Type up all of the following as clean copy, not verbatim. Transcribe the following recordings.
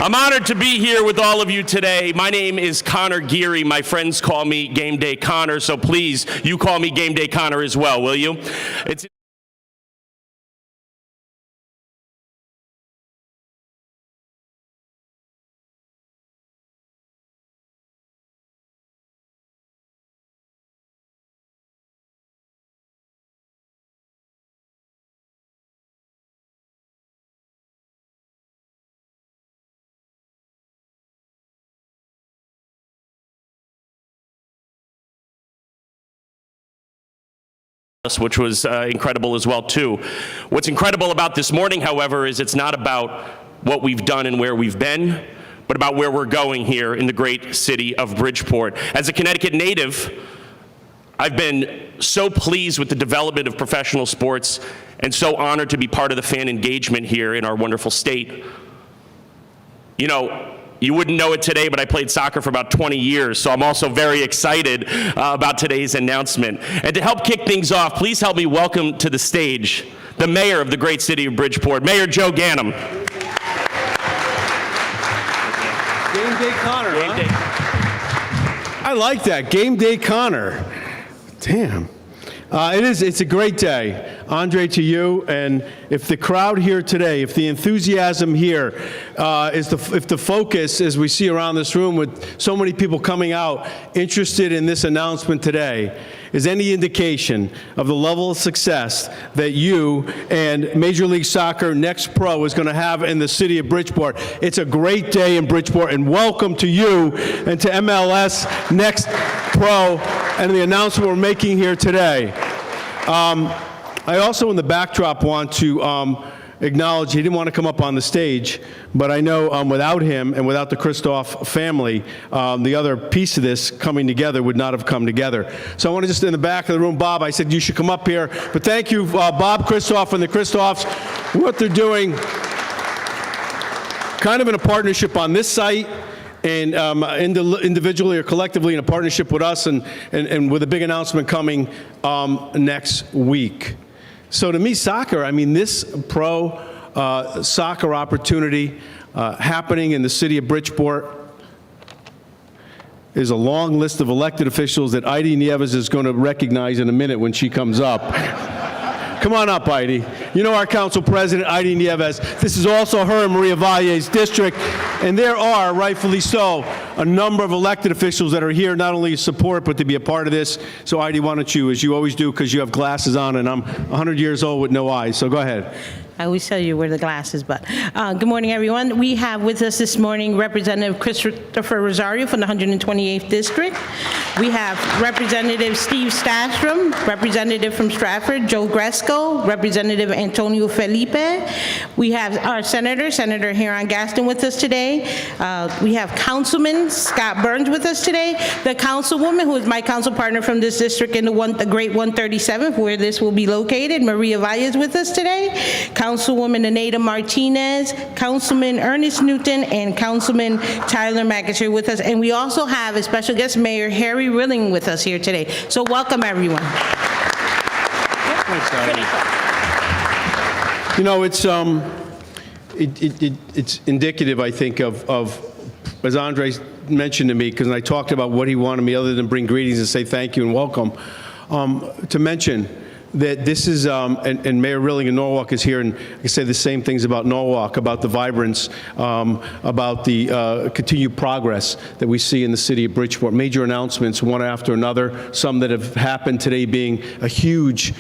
I'm honored to be here with all of you today. My name is Connor Geary. My friends call me Game Day Connor, so please, you call me Game Day Connor as well, will you? It's which was incredible as well, too. What's incredible about this morning, however, is it's not about what we've done and where we've been, but about where we're going here in the great city of Bridgeport. As a Connecticut native, I've been so pleased with the development of professional sports and so honored to be part of the fan engagement here in our wonderful state. You know, you wouldn't know it today, but I played soccer for about 20 years, so I'm also very excited about today's announcement. And to help kick things off, please help me welcome to the stage the mayor of the great city of Bridgeport, Mayor Joe Ganim. Game Day Connor, Game Day. I like that, Game Day Connor. Damn. It's a great day. Andre, to you, and if the crowd here today, if the enthusiasm here if the focus, as we see around this room with so many people coming out interested in this announcement today, is any indication of the level of success that you and Major League Soccer Next Pro is going to have in the city of Bridgeport. It's a great day in Bridgeport, and welcome to you and to MLS Next Pro and the announcement we're making here today. I also, in the backdrop, want to acknowledge he didn't want to come up on the stage, but I know without him and without the Kristoff family, the other piece of this coming together would not have come together. So I want to just, in the back of the room, Bob, I said you should come up here. But thank you, Bob Kristoff and the Kristoffs, what they're doing, kind of in a partnership on this site, and individually or collectively in a partnership with us, and with a big announcement coming next week. So to me, soccer, I mean, this pro soccer opportunity happening in the city of Bridgeport is a long list of elected officials that Heidi Nieves is going to recognize in a minute when she comes up. Come on up, Heidi. You know our council president, Heidi Nieves. This is also her and Maria Valle's district, and there are, rightfully so, a number of elected officials that are here not only to support, but to be a part of this. So, Heidi, why don't you, as you always do, because you have glasses on, and I'm 100 years old with no eyes, so go ahead. I always tell you where the glasses, but good morning, everyone. We have with us this morning Representative Christopher Rosario from the 128th District. We have Representative Steve Stastrom, Representative from Stratford, Joe Gresco, Representative Antonio Felipe. We have our Senator Heron Gaston with us today. We have Councilman Scott Burns with us today. The Councilwoman, who is my council partner from this district in the great 137th, where this will be located, Maria Valle is with us today. Councilwoman Anita Martinez, Councilman Ernest Newton, and Councilman Tyler McIntyre with us. And we also have a special guest, Mayor Harry Rilling, with us here today. So welcome, everyone. Thanks, you know, it's indicative, I think, of as Andre mentioned to me, because I talked about what he wanted me, other than bring greetings and say thank you and welcome, to mention that this is, and Mayor Rilling in Norwalk is here, and I can say the same things about Norwalk, about the vibrance, about the continued progress that we see in the city of Bridgeport. Major announcements, one after another, some that have happened today being a huge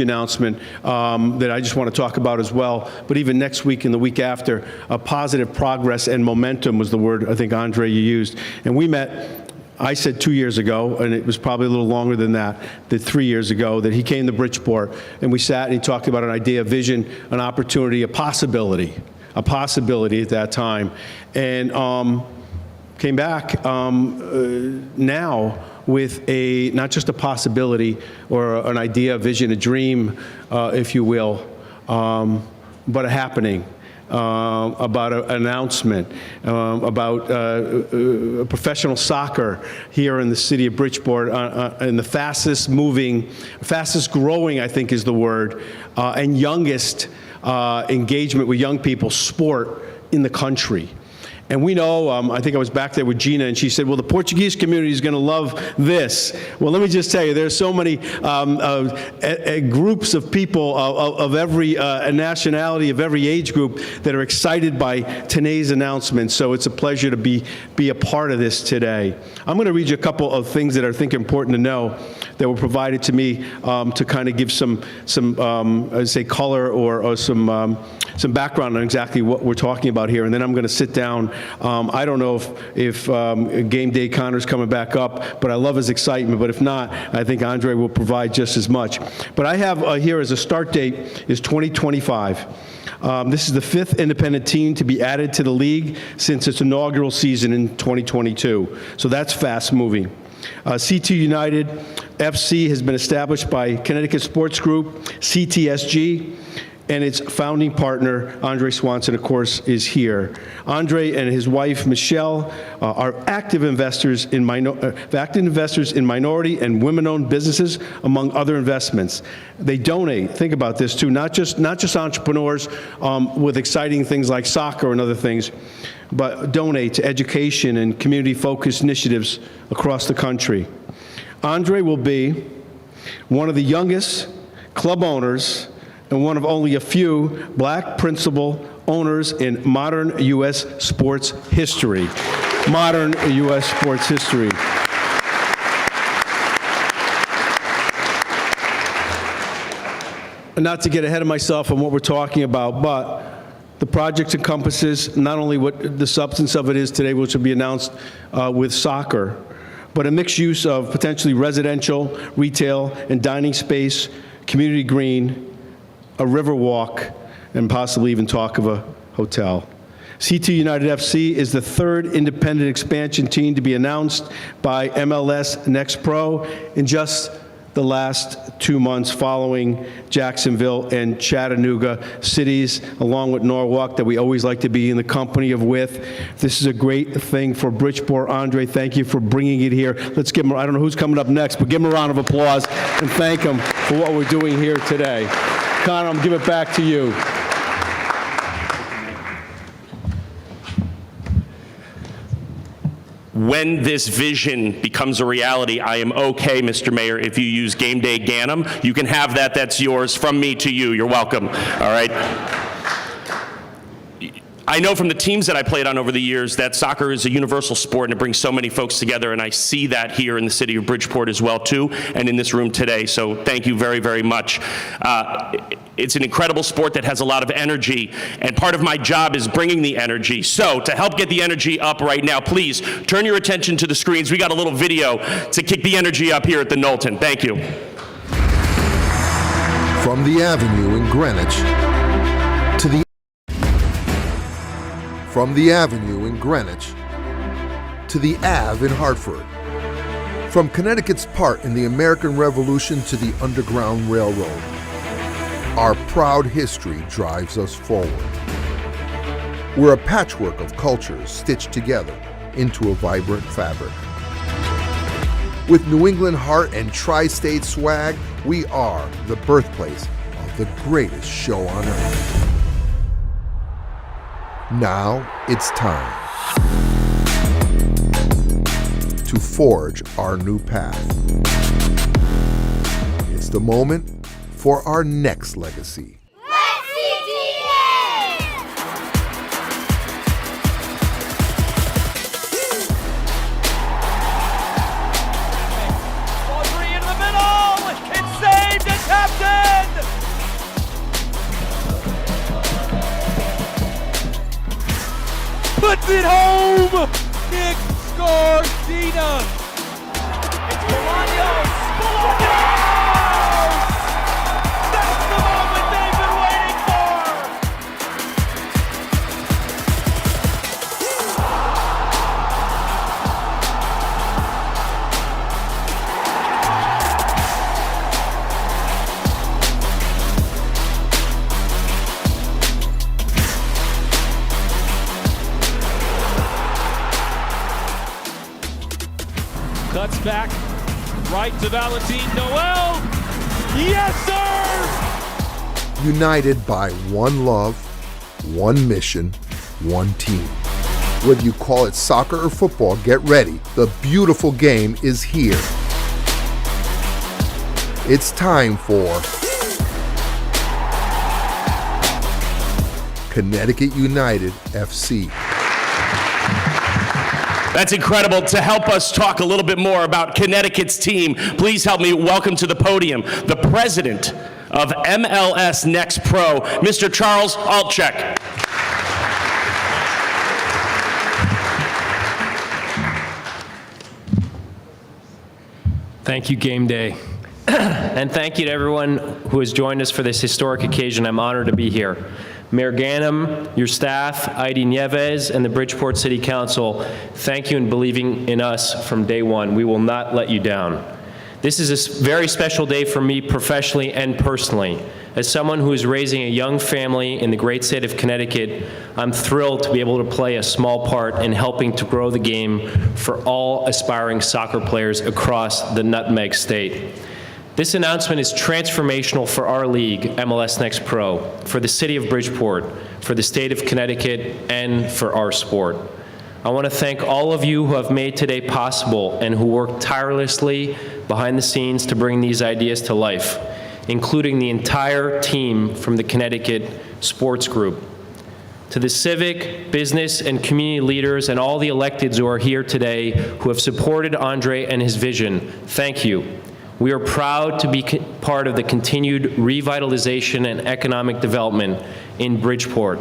announcement that I just want to talk about as well. But even next week and the week after, positive progress and momentum was the word I think, Andre, you used. And we met, I said 2 years ago, and it was probably a little longer than that 3 years ago, that he came to Bridgeport, and we sat and he talked about an idea, a vision, an opportunity, a possibility at that time, and came back now with not just a possibility or an idea, a vision, a dream, if you will, but a happening. About an announcement, about professional soccer here in the city of Bridgeport, and the fastest growing, I think is the word, and youngest engagement with young people sport in the country. And we know, I think I was back there with Gina, and she said, well, the Portuguese community is going to love this. Well, let me just tell you, there's so many groups of people of every nationality, of every age group that are excited by today's announcement. So it's a pleasure to be a part of this today. I'm going to read you a couple of things that I think are important to know that were provided to me to kind of give some say color or some background on exactly what we're talking about here, and then I'm going to sit down. I don't know if Game Day Connor's coming back up, but I love his excitement. But if not, I think Andre will provide just as much. But I have here as a start date is 2025. This is the 5th independent team to be added to the league since its inaugural season in 2022. So that's fast moving. CT United FC has been established by Connecticut Sports Group, CTSG, and its founding partner, Andre Swanson, of course, is here. Andre and his wife, Michelle, are active investors in minority and women-owned businesses, among other investments. They donate, think about this too, not just entrepreneurs with exciting things like soccer and other things, but donate to education and community-focused initiatives across the country. Andre will be one of the youngest club owners and one of only a few black principal owners in modern U.S. sports history. Modern U.S. sports history. Not to get ahead of myself on what we're talking about, but the project encompasses not only what the substance of it is today, which will be announced with soccer, but a mixed use of potentially residential, retail, and dining space, community green, a river walk, and possibly even talk of a hotel. CT United FC is the 3rd independent expansion team to be announced by MLS Next Pro in just the last 2 months, following Jacksonville and Chattanooga cities, along with Norwalk, that we always like to be in the company of with. This is a great thing for Bridgeport. Andre, thank you for bringing it here. Let's give him, I don't know who's coming up next, but give him a round of applause and thank him for what we're doing here today. Connor, I'm going to give it back to you. When this vision becomes a reality, I am okay, Mr. Mayor, if you use Game Day Ganim. You can have that. That's yours. From me to you. You're welcome. All right? I know from the teams that I played on over the years that soccer is a universal sport and it brings so many folks together, and I see that here in the city of Bridgeport as well, too, and in this room today. So thank you very, very much. It's an incredible sport that has a lot of energy, and part of my job is bringing the energy. So to help get the energy up right now, please turn your attention to the screens. We got a little video to kick the energy up here at the Knowlton. Thank you. From the Avenue in Greenwich to the From the Avenue in Greenwich to the Ave in Hartford. From Connecticut's part in the American Revolution to the Underground Railroad, our proud history drives us forward. We're a patchwork of cultures stitched together into a vibrant fabric. With New England heart and tri-state swag, we are the birthplace of the greatest show on earth. Now it's time to forge our new path. It's the moment for our next legacy. Let's CTA! Audrey in the middle! It's saved, the captain! Puts it home! Nick Scardina! It's Bolaños! Bolaños! That's the moment they've been waiting for! Cuts back, right to Valentin Noel. Yes, sir! United by one love, one mission, one team. Whether you call it soccer or football, get ready. The beautiful game is here. It's time for Connecticut United FC. That's incredible. To help us talk a little bit more about Connecticut's team, please help me welcome to the podium the president of MLS Next Pro, Mr. Charles Altchek. Thank you, Game Day. And thank you to everyone who has joined us for this historic occasion. I'm honored to be here. Mayor Ganim, your staff, Heidi Nieves, and the Bridgeport City Council, thank you in believing in us from day one. We will not let you down. This is a very special day for me professionally and personally. As someone who is raising a young family in the great state of Connecticut, I'm thrilled to be able to play a small part in helping to grow the game for all aspiring soccer players across the Nutmeg State. This announcement is transformational for our league, MLS Next Pro, for the city of Bridgeport, for the state of Connecticut, and for our sport. I want to thank all of you who have made today possible and who worked tirelessly behind the scenes to bring these ideas to life, including the entire team from the Connecticut Sports Group. To the civic, business, and community leaders and all the electeds who are here today who have supported Andre and his vision, thank you. We are proud to be part of the continued revitalization and economic development in Bridgeport.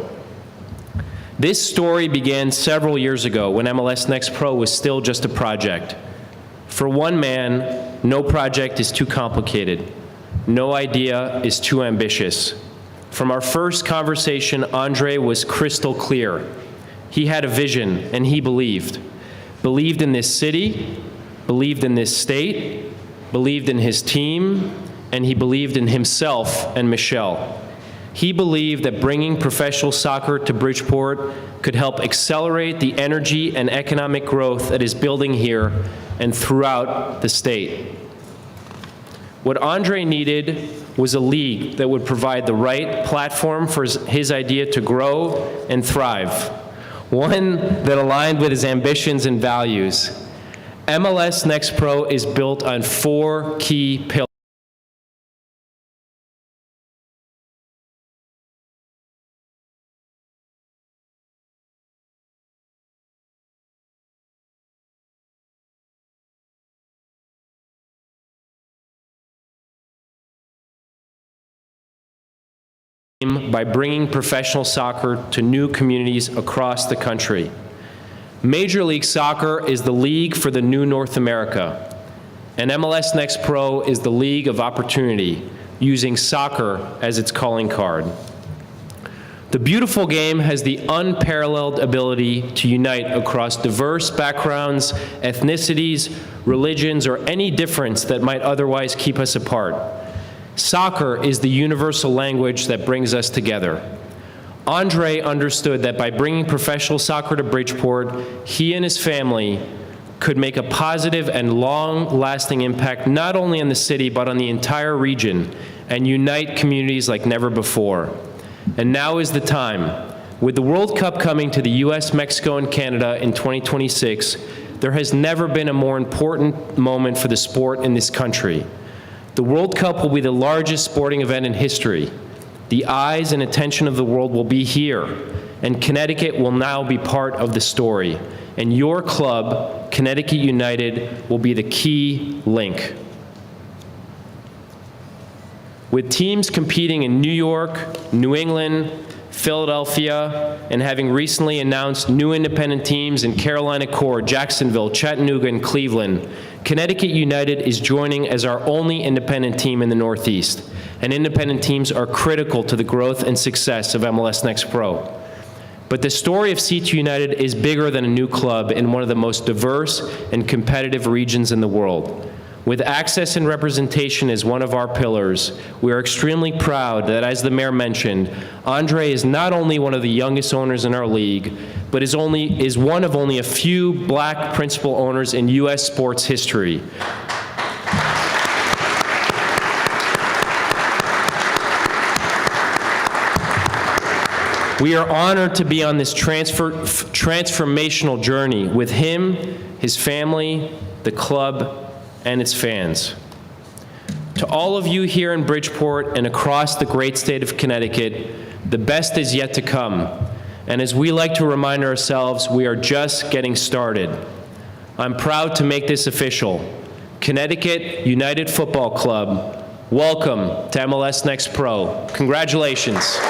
This story began several years ago when MLS Next Pro was still just a project. For one man, no project is too complicated. No idea is too ambitious. From our first conversation, Andre was crystal clear. He had a vision, and he believed. Believed in this city, believed in this state, believed in his team, and he believed in himself and Michelle. He believed that bringing professional soccer to Bridgeport could help accelerate the energy and economic growth that is building here and throughout the state. What Andre needed was a league that would provide the right platform for his idea to grow and thrive, one that aligned with his ambitions and values. MLS Next Pro is built on 4 key pillars. By bringing professional soccer to new communities across the country. Major League Soccer is the league for the new North America, and MLS Next Pro is the league of opportunity, using soccer as its calling card. The beautiful game has the unparalleled ability to unite across diverse backgrounds, ethnicities, religions, or any difference that might otherwise keep us apart. Soccer is the universal language that brings us together. Andre understood that by bringing professional soccer to Bridgeport, he and his family could make a positive and long-lasting impact not only on the city but on the entire region and unite communities like never before. And now is the time. With the World Cup coming to the US, Mexico, and Canada in 2026, there has never been a more important moment for the sport in this country. The World Cup will be the largest sporting event in history. The eyes and attention of the world will be here, and Connecticut will now be part of the story. And your club, Connecticut United, will be the key link. With teams competing in New York, New England, Philadelphia, and having recently announced new independent teams in Carolina Core, Jacksonville, Chattanooga, and Cleveland, Connecticut United is joining as our only independent team in the Northeast. And independent teams are critical to the growth and success of MLS Next Pro. But the story of C2 United is bigger than a new club in one of the most diverse and competitive regions in the world. With access and representation as one of our pillars, we are extremely proud that, as the mayor mentioned, Andre is not only one of the youngest owners in our league, but is one of only a few black principal owners in U.S. sports history. We are honored to be on this transformational journey with him, his family, the club, and its fans. To all of you here in Bridgeport and across the great state of Connecticut, the best is yet to come. And as we like to remind ourselves, we are just getting started. I'm proud to make this official. Connecticut United Football Club, welcome to MLS Next Pro. Congratulations.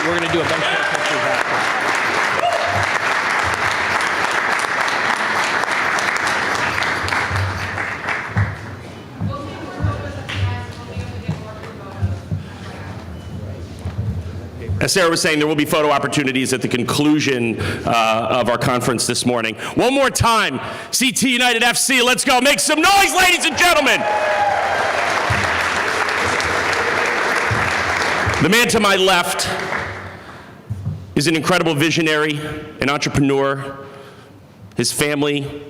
We're gonna do a bunch more pictures after. As Sarah was saying, there will be photo opportunities at the conclusion of our conference this morning. One more time, CT United FC, let's go. Make some noise, ladies and gentlemen. The man to my left is an incredible visionary, an entrepreneur. His family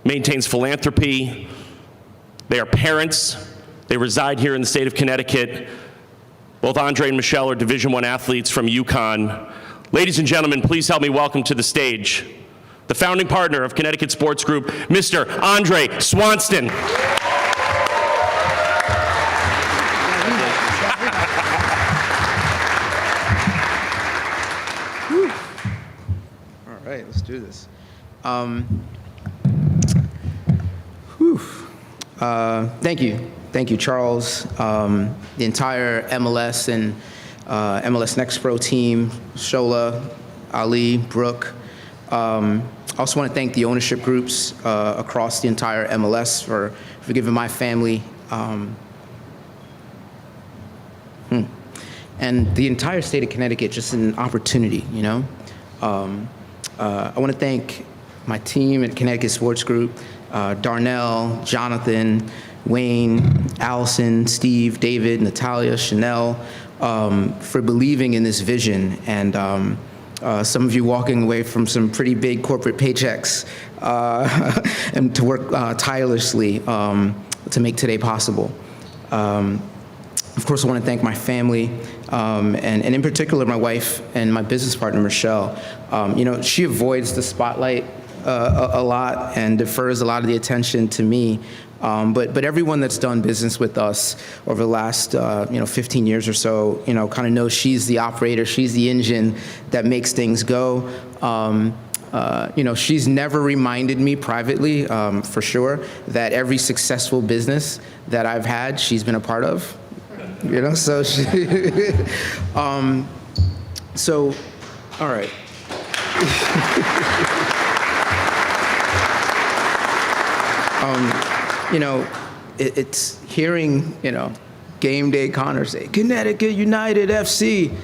maintains philanthropy. They are parents. They reside here in the state of Connecticut. Both Andre and Michelle are Division I athletes from UConn. Ladies and gentlemen, please help me welcome to the stage the founding partner of Connecticut Sports Group, Mr. Andre Swanston. All right, let's do this. Thank you, Charles, the entire MLS and MLS Next Pro team, Shola, Ali, Brooke. I also want to thank the ownership groups across the entire MLS for giving my family and the entire state of Connecticut just an opportunity, you know? I want to thank my team at Connecticut Sports Group, Darnell, Jonathan, Wayne, Allison, Steve, David, Natalia, Chanel, for believing in this vision. And some of you walking away from some pretty big corporate paychecks and to work tirelessly to make today possible. Of course, I want to thank my family, and in particular, my wife and my business partner, Michelle. You know, she avoids the spotlight a lot and defers a lot of the attention to me. But everyone that's done business with us over the last 15 years or so, kind of knows she's the operator, she's the engine that makes things go. She's never reminded me privately, for sure, that every successful business that I've had, she's been a part of. So she, all right. It's hearing, game day Connor say, Connecticut United FC.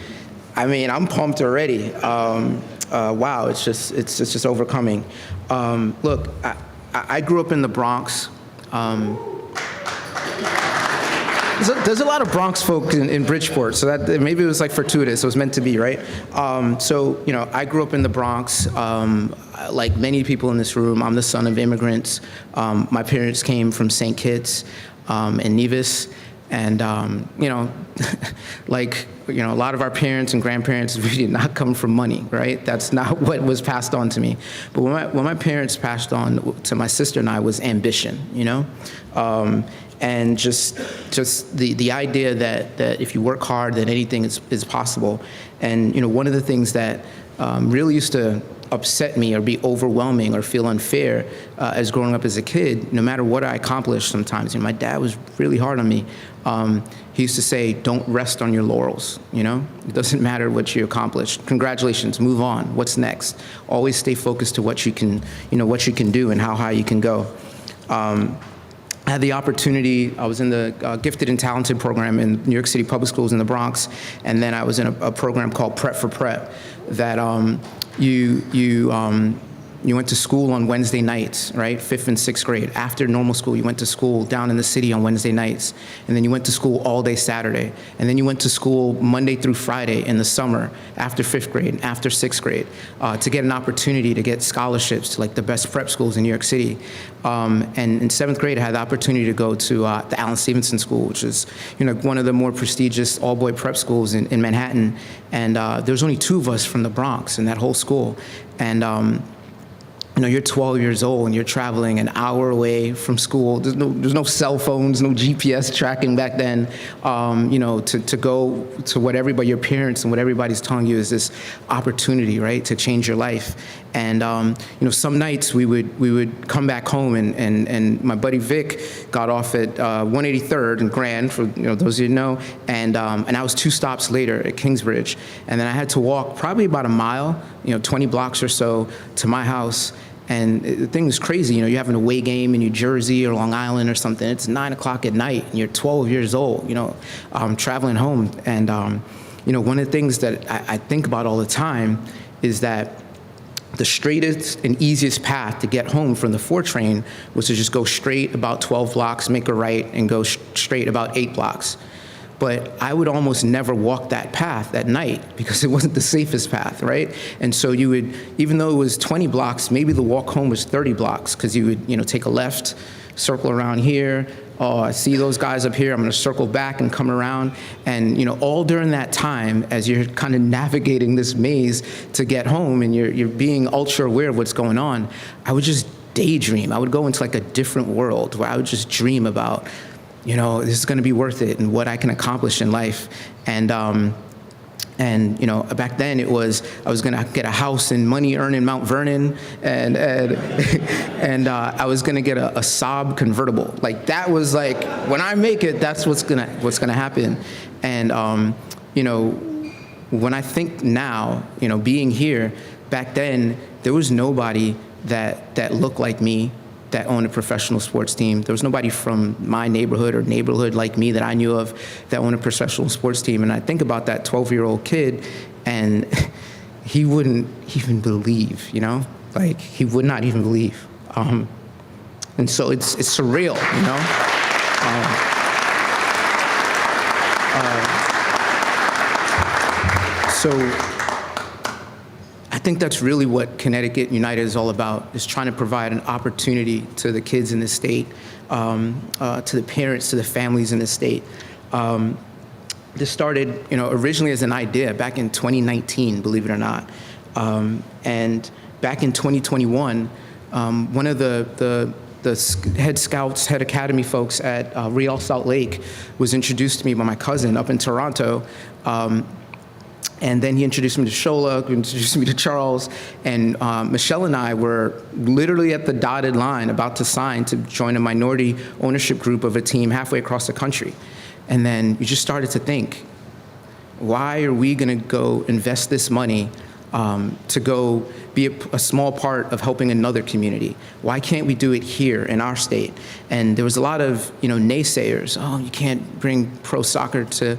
I mean, I'm pumped already. Wow, it's just overcoming. Look, I grew up in the Bronx. There's a lot of Bronx folk in Bridgeport, so that maybe it was like fortuitous. It was meant to be, right? I grew up in the Bronx. Like many people in this room, I'm the son of immigrants. My parents came from St. Kitts and Nevis, and a lot of our parents and grandparents, we did not come from money, right? That's not what was passed on to me. But what my parents passed on to my sister and I was ambition, and just the idea that if you work hard, then anything is possible. And one of the things that really used to upset me or be overwhelming or feel unfair as growing up as a kid, no matter what I accomplished sometimes, my dad was really hard on me. He used to say, don't rest on your laurels, It doesn't matter what you accomplished. Congratulations, move on. What's next? Always stay focused to what you can do and how high you can go. I had the opportunity, I was in the Gifted and Talented program in New York City Public Schools in the Bronx, and then I was in a program called Prep for Prep that you You went to school on Wednesday nights, right? 5th and 6th grade. After normal school, you went to school down in the city on Wednesday nights. And then you went to school all day Saturday. And then you went to school Monday through Friday in the summer after 5th grade, after 6th grade, to get an opportunity to get scholarships to like the best prep schools in New York City. And in 7th grade, I had the opportunity to go to the Allen Stevenson School, which is, one of the more prestigious all-boy prep schools in Manhattan. And there was only 2 of us from the Bronx in that whole school. And you're 12 years old and you're traveling an hour away from school. There's no cell phones, no GPS tracking back then. To go to what your parents and what everybody's telling you is this opportunity, right, to change your life. And some nights we would come back home and my buddy Vic got off at 183rd and Grand, for those of you who know, and I was 2 stops later at Kingsbridge, and then I had to walk probably about a mile, 20 blocks or so to my house. And the thing was crazy, you're having a away game in New Jersey or Long Island or something. It's 9 o'clock at night, and you're 12 years old, traveling home. And one of the things that I think about all the time is that the straightest and easiest path to get home from the 4 train was to just go straight about 12 blocks, make a right, and go straight about 8 blocks. But I would almost never walk that path at night because it wasn't the safest path, right? And so you would, even though it was 20 blocks, maybe the walk home was 30 blocks because you would, take a left, circle around here. Oh, I see those guys up here. I'm going to circle back and come around. And, all during that time, as you're kind of navigating this maze to get home and you're being ultra aware of what's going on, I would just daydream. I would go into like a different world where I would just dream about, this is going to be worth it and what I can accomplish in life. And back then it was, I was going to get a house and money earned in Mount Vernon, and I was going to get a Saab convertible. Like that was like, when I make it, that's what's going to happen. And, when I think now, being here, back then, there was nobody that looked like me that owned a professional sports team. There was nobody from my neighborhood or neighborhood like me that I knew of that owned a professional sports team. And I think about that 12-year-old kid, and he wouldn't even believe, like he would not even believe. And so it's surreal, So I think that's really what Connecticut United is all about, is trying to provide an opportunity to the kids in the state, to the parents, to the families in the state. This started, originally as an idea back in 2019, believe it or not. And back in 2021, one of the head scouts, head academy folks at Real Salt Lake was introduced to me by my cousin up in Toronto. And then he introduced me to Shola, introduced me to Charles, and Michelle and I were literally at the dotted line about to sign to join a minority ownership group of a team halfway across the country. And then we just started to think, why are we gonna go invest this money to go be a small part of helping another community? Why can't we do it here in our state? And there was a lot of naysayers. Oh, you can't bring pro soccer to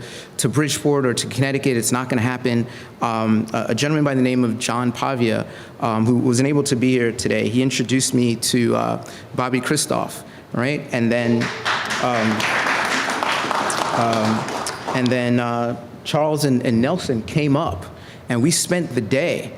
Bridgeport or to Connecticut. It's not going to happen. A gentleman by the name of John Pavia, who wasn't able to be here today, he introduced me to Bobby Christoph, right? And then Charles and Nelson came up, and we spent the day,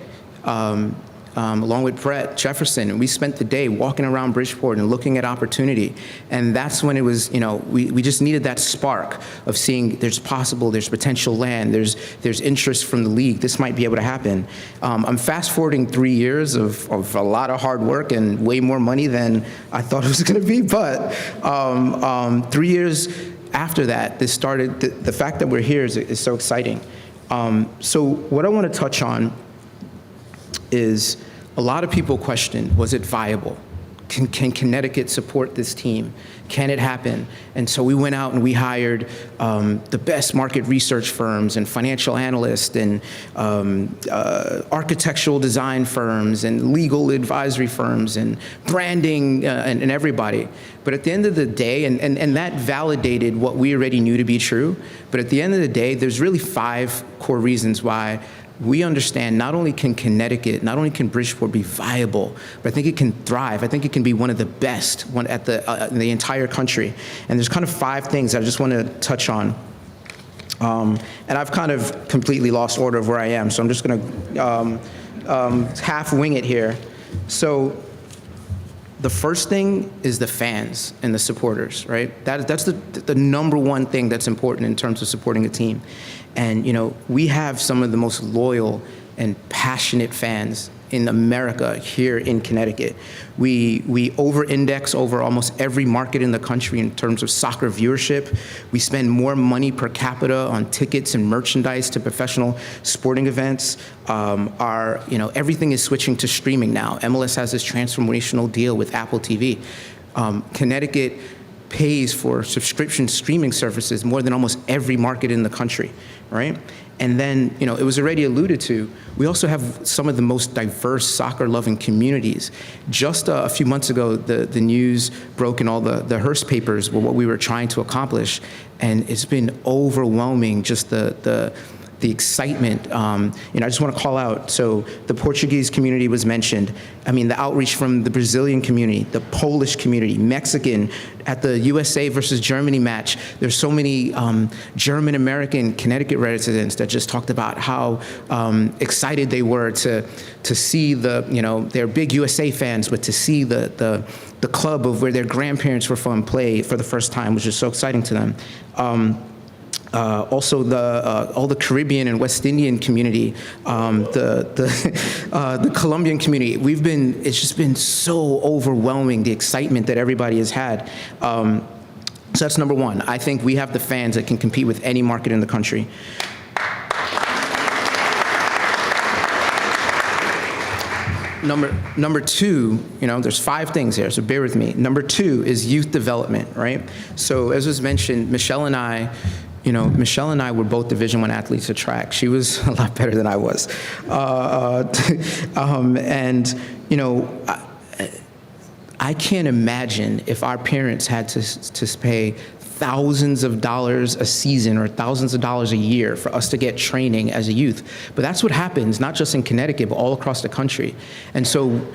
along with Brett Jefferson, and we spent the day walking around Bridgeport and looking at opportunity. And that's when it was, we just needed that spark of seeing there's potential land, there's interest from the league, this might be able to happen. I'm fast forwarding 3 years of a lot of hard work and way more money than I thought it was gonna be, but 3 years after that, this started, the fact that we're here is so exciting. So what I want to touch on is a lot of people question, was it viable? Can Connecticut support this team? Can it happen? And so we went out and we hired the best market research firms and financial analysts and architectural design firms and legal advisory firms and branding and everybody. But at the end of the day, and that validated what we already knew to be true, but at the end of the day, there's really 5 core reasons why we understand not only can Connecticut, not only can Bridgeport be viable, but I think it can thrive. I think it can be one of the best in the entire country. And there's kind of 5 things I just want to touch on. And I've kind of completely lost order of where I am, so I'm just going to half wing it here. So the first thing is the fans and the supporters, right? That's the number one thing that's important in terms of supporting a team. And, we have some of the most loyal and passionate fans in America here in Connecticut. We over-index over almost every market in the country in terms of soccer viewership. We spend more money per capita on tickets and merchandise to professional sporting events. Everything is switching to streaming now. MLS has this transformational deal with Apple TV. Connecticut pays for subscription streaming services more than almost every market in the country, right? And then, it was already alluded to, we also have some of the most diverse soccer-loving communities. Just a few months ago, the news broke in all the Hearst papers were what we were trying to accomplish, and it's been overwhelming, just the excitement. I just want to call out, so the Portuguese community was mentioned. I mean, the outreach from the Brazilian community, the Polish community, Mexican, at the USA versus Germany match, there's so many German-American Connecticut residents that just talked about how excited they were to see they're big USA fans, but to see the club of where their grandparents were from play for the first time was just so exciting to them. Also, all the Caribbean and West Indian community, the Colombian community. It's just been so overwhelming, the excitement that everybody has had. So that's number one. I think we have the fans that can compete with any market in the country. Number 2, there's 5 things here, so bear with me. Number 2 is youth development, right? So as was mentioned, Michelle and I were both Division I athletes at track. She was a lot better than I was. I can't imagine if our parents had to pay thousands of dollars a season or thousands of dollars a year for us to get training as a youth. But that's what happens, not just in Connecticut, but all across the country. And so,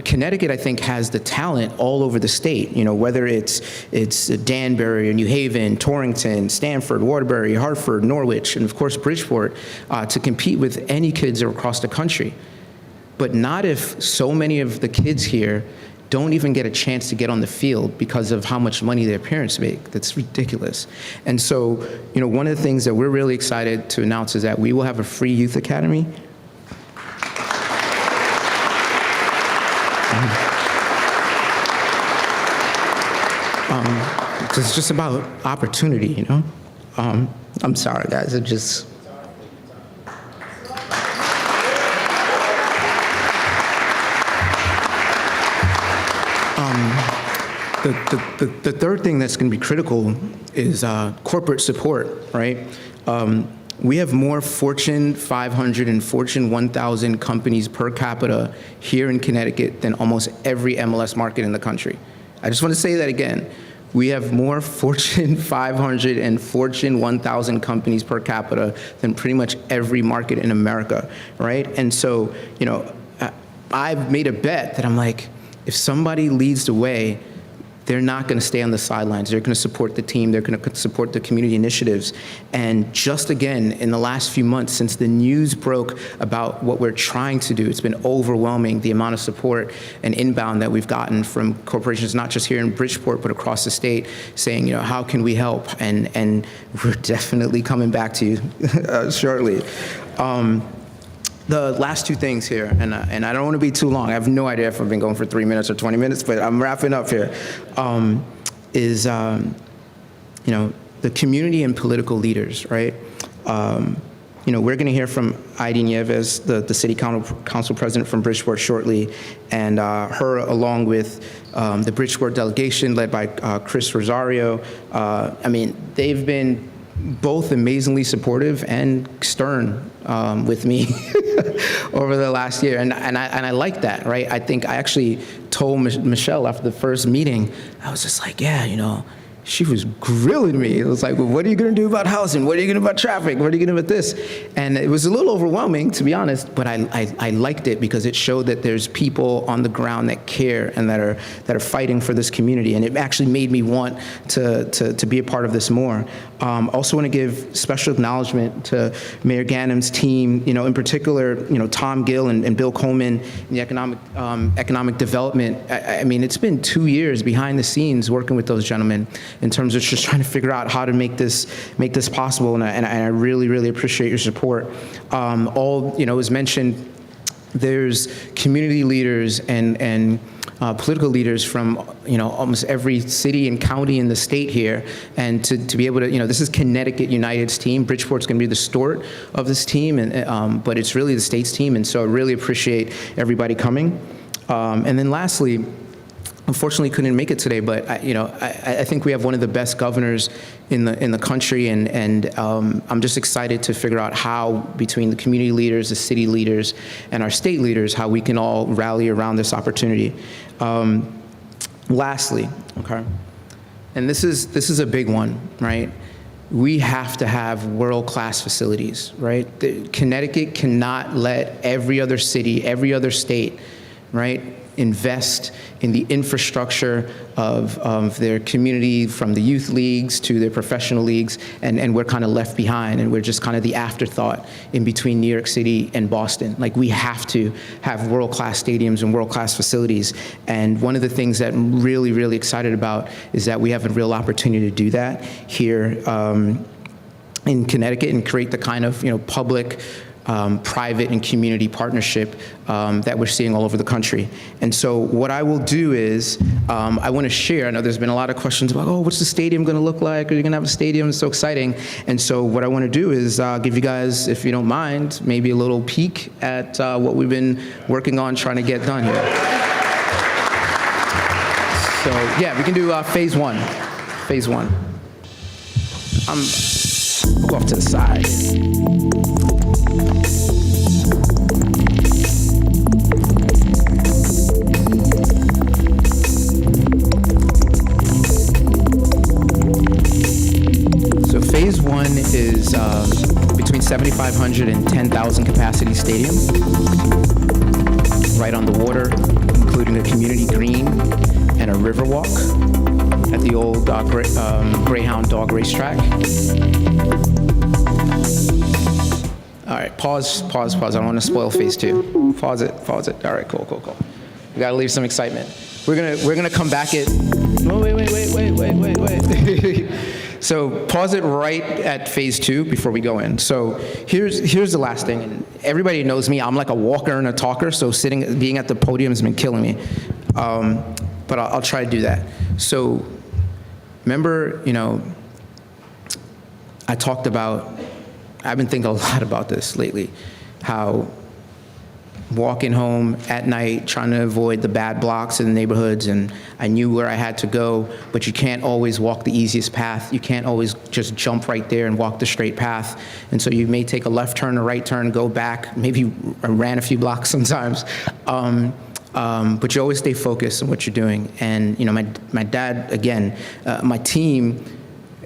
Connecticut, I think, has the talent all over the state, whether it's Danbury or New Haven, Torrington, Stamford, Waterbury, Hartford, Norwich, and of course Bridgeport, to compete with any kids across the country. But not if so many of the kids here don't even get a chance to get on the field because of how much money their parents make. That's ridiculous. And so, one of the things that we're really excited to announce is that we will have a free youth academy. It's just about opportunity, I'm sorry, guys, it just... The third thing that's going to be critical is corporate support, right? We have more Fortune 500 and Fortune 1000 companies per capita here in Connecticut than almost every MLS market in the country. I just want to say that again. We have more Fortune 500 and Fortune 1000 companies per capita than pretty much every market in America, right? And so, I've made a bet that I'm like, if somebody leads the way, they're not going to stay on the sidelines. They're going to support the team. They're going to support the community initiatives. And just again, in the last few months, since the news broke about what we're trying to do, it's been overwhelming, the amount of support and inbound that we've gotten from corporations, not just here in Bridgeport, but across the state, saying, how can we help? And we're definitely coming back to you shortly. The last 2 things here, and I don't want to be too long. I have no idea if I've been going for 3 minutes or 20 minutes, but I'm wrapping up here. Is the community and political leaders, right? We're going to hear from Heidi Nieves, the city council president from Bridgeport shortly, and her along with the Bridgeport delegation led by Chris Rosario. They've been both amazingly supportive and stern with me over the last year, and I like that, right? I think I actually told Michelle after the first meeting, I was just like, yeah, she was grilling me. It was like, well, what are you going to do about housing? What are you going to do about traffic? What are you going to do about this? And it was a little overwhelming, to be honest, but I liked it because it showed that there's people on the ground that care and that are fighting for this community. And it actually made me want to be a part of this more. Also want to give special acknowledgement to Mayor Ganim's team, in particular, Tom Gill and Bill Coleman in the economic development. I mean, it's been 2 years behind the scenes working with those gentlemen in terms of just trying to figure out how to make this possible, and I really, really appreciate your support. As mentioned, there's community leaders and political leaders from almost every city and county in the state here, and to be able to, this is Connecticut United's team. Bridgeport's going to be the start of this team, but it's really the state's team, and so I really appreciate everybody coming. And then lastly, unfortunately couldn't make it today, but I think we have one of the best governors in the country, and I'm just excited to figure out how, between the community leaders, the city leaders, and our state leaders, how we can all rally around this opportunity. Lastly, okay, and this is a big one, right? We have to have world-class facilities, right? Connecticut cannot let every other city, every other state, right, invest in the infrastructure of their community, from the youth leagues to their professional leagues, and we're kind of left behind, and we're just kind of the afterthought in between New York City and Boston. Like, we have to have world-class stadiums and world-class facilities, and one of the things that I'm really, really excited about is that we have a real opportunity to do that here in Connecticut and create the kind of public, private and community partnership that we're seeing all over the country. And so what I will do is I want to share. I know there's been a lot of questions about, what's the stadium going to look like? Are you going to have a stadium? It's so exciting. And so what I want to do is give you guys, if you don't mind, maybe a little peek at what we've been working on trying to get done here. So yeah, we can do phase one. Phase one. I'll go off to the side. So phase one is between 7,500 and 10,000 capacity stadium, right on the water, including a community green and a river walk at the old Greyhound dog racetrack. All right, pause. I don't want to spoil phase two. Pause it. All right, cool. We gotta leave some excitement. We're gonna come back at. Oh, wait. So pause it right at phase two before we go in. So here's the last thing. And everybody knows me. I'm like a walker and a talker. So being at the podium has been killing me. But I'll try to do that. So remember, I talked about. I've been thinking a lot about this lately, how walking home at night, trying to avoid the bad blocks in the neighborhoods, and I knew where I had to go, but you can't always walk the easiest path. You can't always just jump right there and walk the straight path. And so you may take a left turn, a right turn, go back, maybe ran a few blocks sometimes. But you always stay focused on what you're doing. And my dad, again, my team,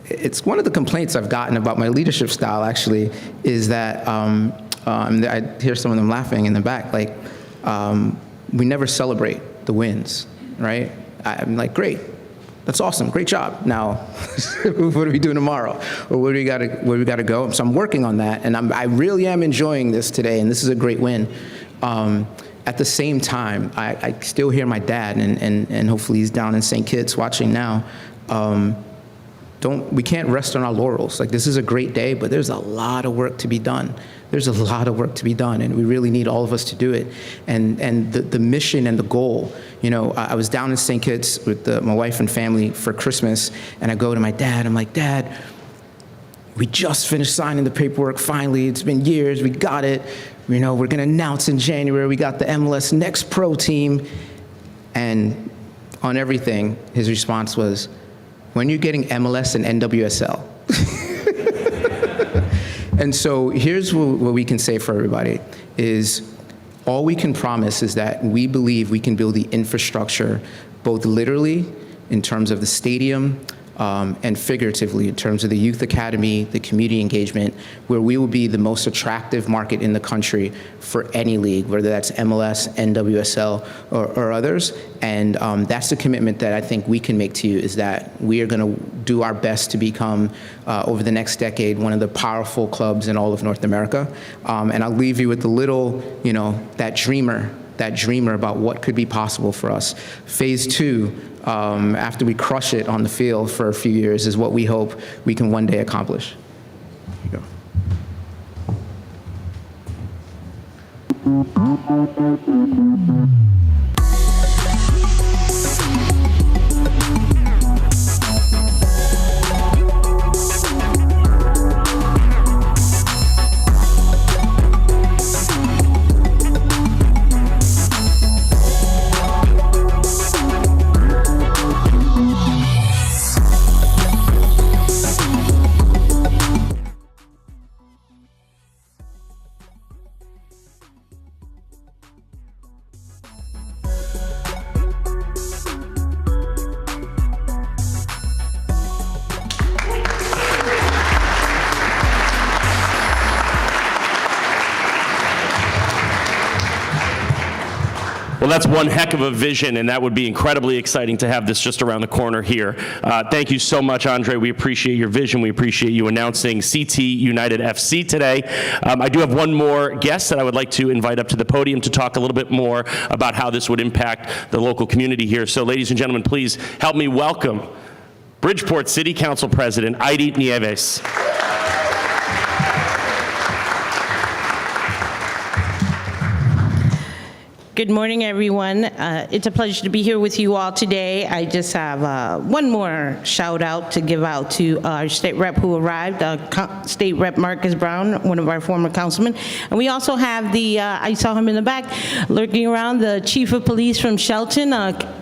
it's one of the complaints I've gotten about my leadership style, actually, is that I hear some of them laughing in the back, like, we never celebrate the wins, right? I'm like, great, that's awesome, great job. Now, what are we doing tomorrow? Or where do we gotta go? So I'm working on that, and I really am enjoying this today, and this is a great win. At the same time, I still hear my dad, and hopefully he's down in St. Kitts watching now. We can't rest on our laurels. Like, this is a great day, but there's a lot of work to be done. And we really need all of us to do it. And the mission and the goal, I was down in St. Kitts with my wife and family for Christmas, and I go to my dad, I'm like, Dad, we just finished signing the paperwork finally. It's been years, we got it. We're gonna announce in January, we got the MLS Next Pro team. And on everything, his response was, when you're getting MLS and NWSL. And so here's what we can say for everybody is, all we can promise is that we believe we can build the infrastructure, both literally in terms of the stadium, and figuratively in terms of the youth academy, the community engagement, where we will be the most attractive market in the country for any league, whether that's MLS, NWSL, or others. And that's the commitment that I think we can make to you, is that we are going to do our best to become, over the next decade, one of the powerful clubs in all of North America. And I'll leave you with the little, that dreamer about what could be possible for us. Phase 2, after we crush it on the field for a few years, is what we hope we can one day accomplish. Here you go. Well, that's one heck of a vision, and that would be incredibly exciting to have this just around the corner here. Thank you so much, Andre. We appreciate your vision. We appreciate you announcing CT United FC today. I do have one more guest that I would like to invite up to the podium to talk a little bit more about how this would impact the local community here. So, ladies and gentlemen, please help me welcome Bridgeport City Council President Heidi Nieves. Good morning, everyone. It's a pleasure to be here with you all today. I just have one more shout out to give out to our state rep who arrived, State Rep Marcus Brown, one of our former councilmen. And we also have I saw him in the back lurking around, the Chief of Police from Shelton,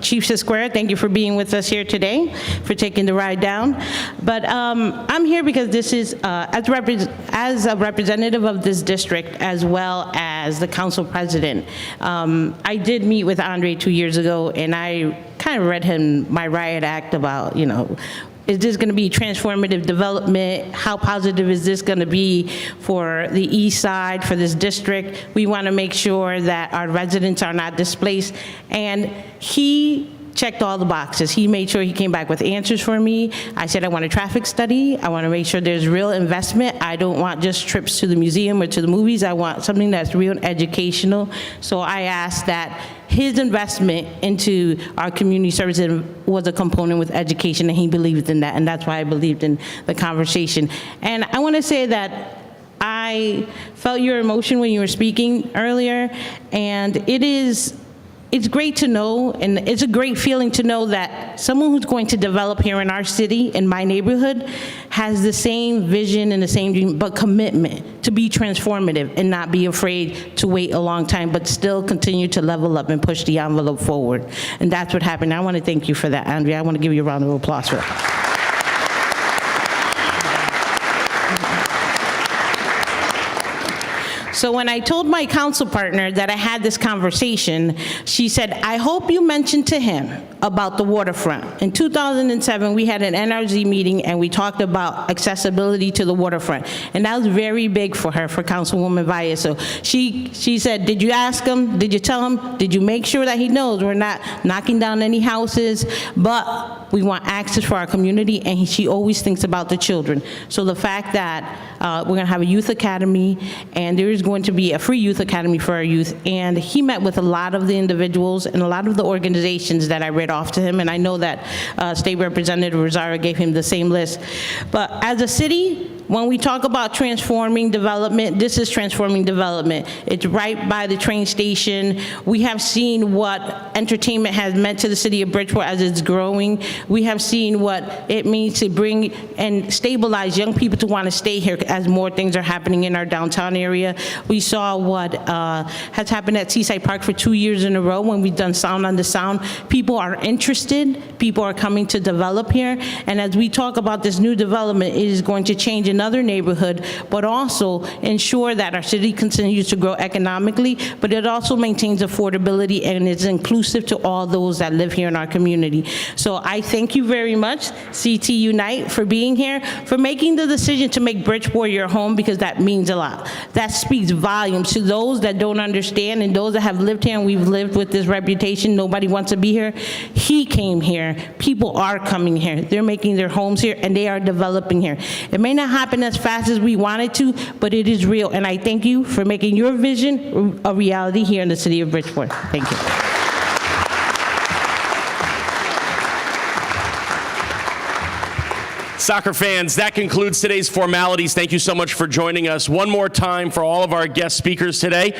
Chief Square. Thank you for being with us here today, for taking the ride down. But I'm here because this is, as a representative of this district, as well as the council president. I did meet with Andre 2 years ago, and I kind of read him my riot act about, is this going to be transformative development? How positive is this going to be for the east side, for this district? We want to make sure that our residents are not displaced. And he checked all the boxes. He made sure he came back with answers for me. I said, I want a traffic study. I want to make sure there's real investment. I don't want just trips to the museum or to the movies. I want something that's real educational. So I asked that his investment into our community services was a component with education, and he believed in that, and that's why I believed in the conversation. And I want to say that I felt your emotion when you were speaking earlier, and it's great to know, and it's a great feeling to know that someone who's going to develop here in our city, in my neighborhood, has the same vision and the same dream, but commitment to be transformative and not be afraid to wait a long time, but still continue to level up and push the envelope forward. And that's what happened. I want to thank you for that, Andrea. I want to give you a round of applause for that. So when I told my council partner that I had this conversation, she said, I hope you mentioned to him about the waterfront. In 2007, we had an NRZ meeting, and we talked about accessibility to the waterfront. And that was very big for her, for Councilwoman Valle. So she said, did you ask him? Did you tell him? Did you make sure that he knows we're not knocking down any houses, but we want access for our community, and she always thinks about the children. So the fact that we're going to have a youth academy, and there is going to be a free youth academy for our youth, and he met with a lot of the individuals and a lot of the organizations that I read off to him, and I know that State Representative Rosario gave him the same list. But as a city, when we talk about transforming development, this is transforming development. It's right by the train station. We have seen what entertainment has meant to the city of Bridgeport as it's growing. We have seen what it means to bring and stabilize young people to want to stay here as more things are happening in our downtown area. We saw what has happened at Seaside Park for 2 years in a row when we've done Sound on the Sound. People are interested. People are coming to develop here. And as we talk about this new development, it is going to change another another neighborhood, but also ensure that our city continues to grow economically, but it also maintains affordability and is inclusive to all those that live here in our community. So I thank you very much, CT Unite, for being here, for making the decision to make Bridgeport your home, because that means a lot. That speaks volumes to those that don't understand and those that have lived here, and we've lived with this reputation, nobody wants to be here. He came here. People are coming here. They're making their homes here, and they are developing here. It may not happen as fast as we want it to, but it is real, and I thank you for making your vision a reality here in the city of Bridgeport. Thank you. Soccer fans, that concludes today's formalities. Thank you so much for joining us. One more time for all of our guest speakers today.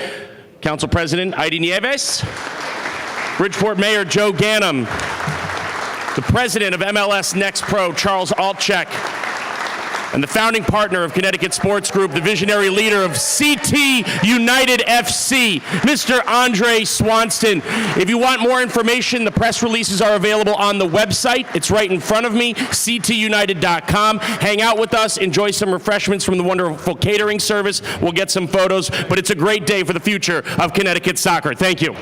Council President Heidi Nieves, Bridgeport Mayor Joe Ganim, the President of MLS Next Pro, Charles Altchek, and the founding partner of Connecticut Sports Group, the visionary leader of CT United FC, Mr. Andre Swanston. If you want more information, the press releases are available on the website. It's right in front of me, ctunited.com. Hang out with us, enjoy some refreshments from the wonderful catering service. We'll get some photos, but it's a great day for the future of Connecticut soccer. Thank you.